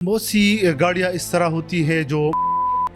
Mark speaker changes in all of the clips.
Speaker 1: बहुत सी गाड़ियाँ इस तरह होती है जो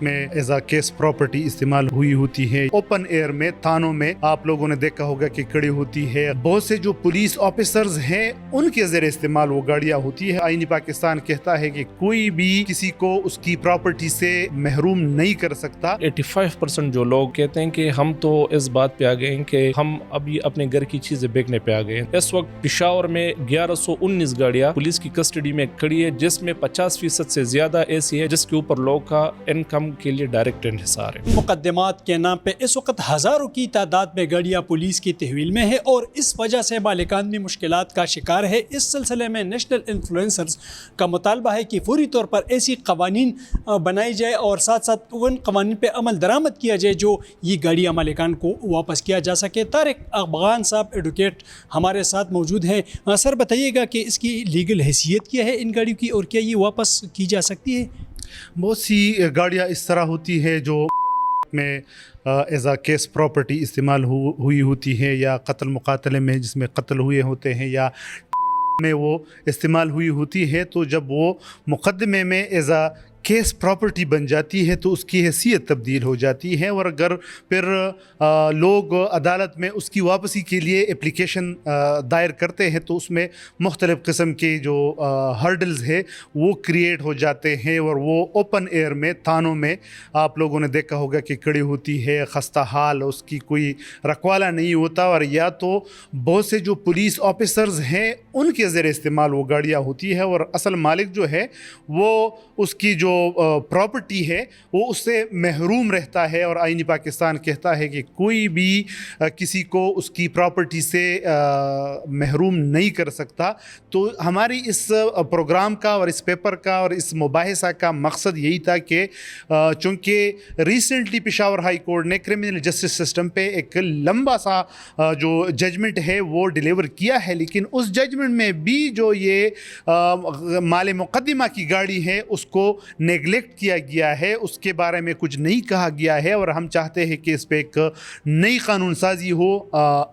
Speaker 1: में एज अ केस प्रॉपर्टी इस्तेमाल हुई होती है। ओपन एयर में थानों में आप लोगों ने देखा होगा कि खड़ी होती है। बहुत से जो पुलिस ऑफिसर्स हैं उनके ज़रिए इस्तेमाल वो गाड़ियाँ होती है। आईनी पाकिस्तान कहता है कि कोई भी किसी को उसकी प्रॉपर्टी से महरूम नहीं कर सकता।
Speaker 2: 85% जो लोग कहते हैं कि हम तो इस बात पे आ गए हैं कि हम अभी अपने घर की चीजें बेचने पे आ गए हैं। इस वक्त पेशावर में 1119 गाड़ियाँ पुलिस की कस्टडी में खड़ी है, जिसमें 50% से ज्यादा ऐसी है जिसके ऊपर लोगों का इनकम के लिए डायरेक्ट इंहिसार है।
Speaker 3: मुकदमात के नाम पे इस वक्त हज़ारों की तादाद में गाड़ियाँ पुलिस की तहवील में है और इस वजह से मालिकान भी मुश्किलात का शिकार है। इस सिलसिले में नेशनल इन्फ्लुएंसर्स का मुतालबा है कि फौरी तौर पर ऐसी कवानीन बनाई जाए और साथ साथ उन कवानीन पे अमल दरामद किया जाए जो ये गाड़ियाँ मालिकान को वापस किया जा सके। तारिक अफगान साहब एडवोकेट हमारे साथ मौजूद हैं। सर बताइएगा कि इसकी लीगल हैसियत क्या है इन गाड़ियों की और क्या ये वापस की जा सकती है?
Speaker 1: बहुत सी गाड़ियाँ इस तरह होती है जो में एज अ केस प्रॉपर्टी इस्तेमाल हुई होती है, या कत्ल मुकातले में जिसमें कत्ल हुए होते हैं, या में वो इस्तेमाल हुई होती है। तो जब वो मुकदमे में एज अ केस प्रॉपर्टी बन जाती है तो उसकी हैसियत तब्दील हो जाती है। और अगर फिर लोग अदालत में उसकी वापसी के लिए एप्लीकेशन दायर करते हैं तो उसमें मुख्तलिफ़ किस्म के जो हर्डल्स है वो क्रिएट हो जाते हैं। और वो ओपन एयर में थानों में आप लोगों ने देखा होगा कि खड़ी होती है, खस्ता हाल, उसकी कोई रखवाला नहीं होता। और या तो बहुत से जो पुलिस ऑफिसर्स हैं उनके ज़रिए इस्तेमाल वो गाड़ियाँ होती है, और असल मालिक जो है वो उसकी जो प्रॉपर्टी है वो उससे महरूम रहता है। और आईनी पाकिस्तान कहता है कि कोई भी किसी को उसकी प्रॉपर्टी से महरूम नहीं कर सकता। तो हमारी इस प्रोग्राम का और इस पेपर का और इस मुबाहिसा का मकसद यही था कि चूँकि रिसेंटली पेशावर हाई कोर्ट ने क्रिमिनल जस्टिस सिस्टम पे एक लंबा सा जो जजमेंट है वो डिलीवर किया है, लेकिन उस जजमेंट में भी जो ये माले मुकदमा की गाड़ी है उसको नेगलेक्ट किया गया है, उसके बारे में कुछ नहीं कहा गया है। और हम चाहते हैं कि इस पर एक नई कानून साजी हो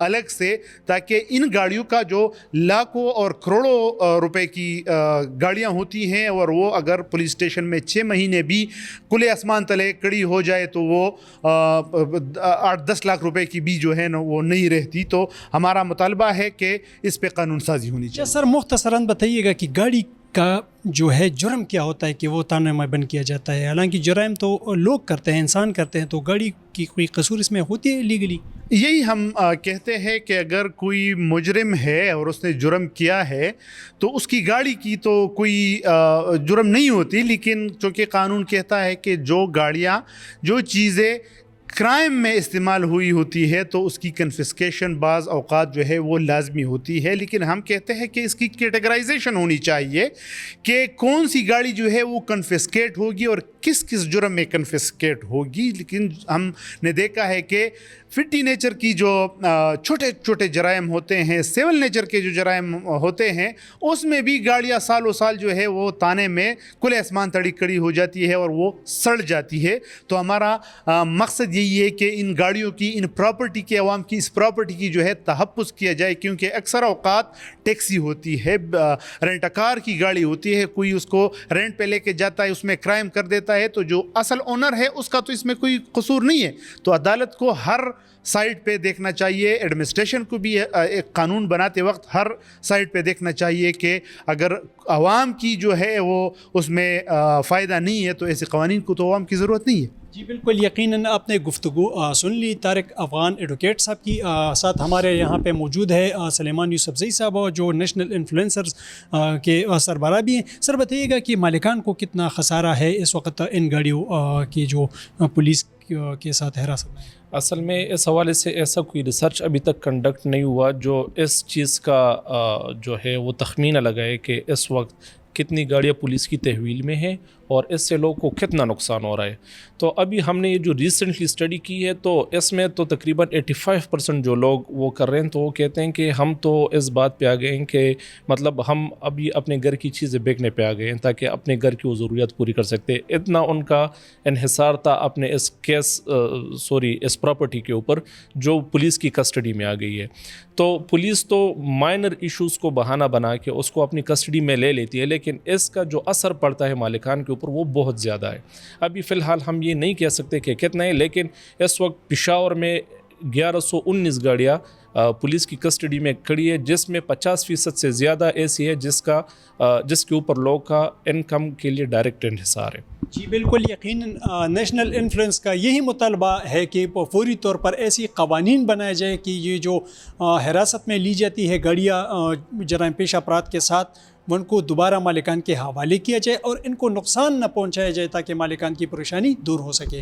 Speaker 1: अलग से, ताकि इन गाड़ियों का जो लाखों और करोड़ों रुपए की गाड़ियां होती हैं और वो अगर पुलिस स्टेशन में 6 महीने भी खुले आसमान तले खड़ी हो जाए तो वो 8-10 लाख रुपए की भी जो है ना वो नहीं रहती। तो हमारा मुतालबा है कि इस पर कानून साजी होनी चाहिए।
Speaker 3: सर मुख्तसरन बताइएगा कि गाड़ी का जो है जुर्म क्या होता है कि वो ताने में बंद किया जाता है? हालांकि जुर्म तो लोग करते हैं, इंसान करते हैं, तो गाड़ी की कोई कसूर इसमें होती है लीगली?
Speaker 1: यही हम कहते हैं कि अगर कोई मुजरिम है और उसने जुर्म किया है तो उसकी गाड़ी की तो कोई जुर्म नहीं होती, लेकिन चूँकि कानून कहता है कि जो गाड़ियाँ जो चीज़ें क्राइम में इस्तेमाल हुई होती है तो उसकी कन्फिस्केशन बाज़ औक़ात जो है वो लाजमी होती है। लेकिन हम कहते हैं कि इसकी कैटेगराइजेशन होनी चाहिए कि कौन सी गाड़ी जो है वो कन्फिस्केट होगी और किस किस जुर्म में कन्फिस्केट होगी। लेकिन हमने देखा है कि फिटी नेचर की जो छोटे छोटे जराइम होते हैं, सिविल नेचर के जो जराइम होते हैं, उसमें भी गाड़ियाँ सालों साल जो है वो ताने में खुले आसमान तड़ी खड़ी हो जाती है और वो सड़ जाती है। तो हमारा मकसद यही है कि इन गाड़ियों की, इन प्रॉपर्टी के, अवाम की इस प्रॉपर्टी की जो है तहफ़्फ़ुज़ किया जाए, क्योंकि अक्सर औक़ात टैक्सी होती है, रेंट कार की गाड़ी होती है, कोई उसको रेंट पे लेके जाता है, उसमें क्राइम कर देता है, तो जो असल ओनर है उसका तो इसमें कोई कसूर नहीं है। तो अदालत को हर साइड पे देखना चाहिए, एडमिनिस्ट्रेशन को भी एक कानून बनाते वक्त हर साइड पे देखना चाहिए कि अगर अवाम की जो है वो उसमें फ़ायदा नहीं है तो ऐसे क़वानीन को तो अवाम की ज़रूरत नहीं है।
Speaker 3: जी बिल्कुल, यकीनन आपने गुफ्तगू सुन ली। तारिक अफगान एडवोकेट साहब की साथ हमारे यहाँ पे मौजूद है सुलेमान यूसुफजई साहब जो नेशनल इन्फ्लुएंसर्स के सरबराह भी हैं। सर बताइएगा कि मालिकान को कितना खसारा है इस वक्त इन गाड़ियों की जो पुलिस के साथ हिरासत में?
Speaker 2: असल में इस हवाले से ऐसा कोई रिसर्च अभी तक कंडक्ट नहीं हुआ जो इस चीज़ का जो है वो तखमीना लगाए कि इस वक्त कितनी गाड़ियाँ पुलिस की तहवील में हैं और इससे लोगों को कितना नुकसान हो रहा है। तो अभी हमने ये जो रिसेंटली स्टडी की है तो इसमें तो तकरीबन 85% जो लोग वो कर रहे हैं तो वो कहते हैं कि हम तो इस बात पे आ गए हैं कि मतलब हम अभी अपने घर की चीज़ें बेचने पे आ गए हैं ताकि अपने घर की वो ज़रूरियात पूरी कर सकते। इतना उनका इन्हिसार था अपने इस प्रॉपर्टी के ऊपर जो पुलिस की कस्टडी में आ गई है। तो पुलिस तो माइनर इश्यूज़ को बहाना बना के उसको अपनी कस्टडी में ले लेती है, लेकिन لیکن اس کا جو اثر پڑتا ہے مالکان کے اوپر وہ بہت زیادہ ہے. ابھی فی الحال ہم یہ نہیں کہہ سکتے کہ کتنے ہیں، لیکن اس وقت پشاور میں 1119 گاڑیاں پولیس کی کسٹڈی میں کھڑی ہے، جس میں 50% سے زیادہ ایسی ہے جس کے اوپر لوگ کا انکم کے لیے ڈائریکٹ انحصار ہے.
Speaker 3: جی بالکل یقیناً نیشنل انفلوئنس کا یہی مطالبہ ہے کہ فوری طور پر ایسی قوانین بنائے جائیں کہ یہ جو حراست میں لی جاتی ہے گاڑیاں جرائم پیشہ افراد کے ساتھ، ان کو دوبارہ مالکان کے حوالے کیا جائے اور ان کو نقصان نہ پہنچایا جائے تاکہ مالکان کی پریشانی دور ہو سکے.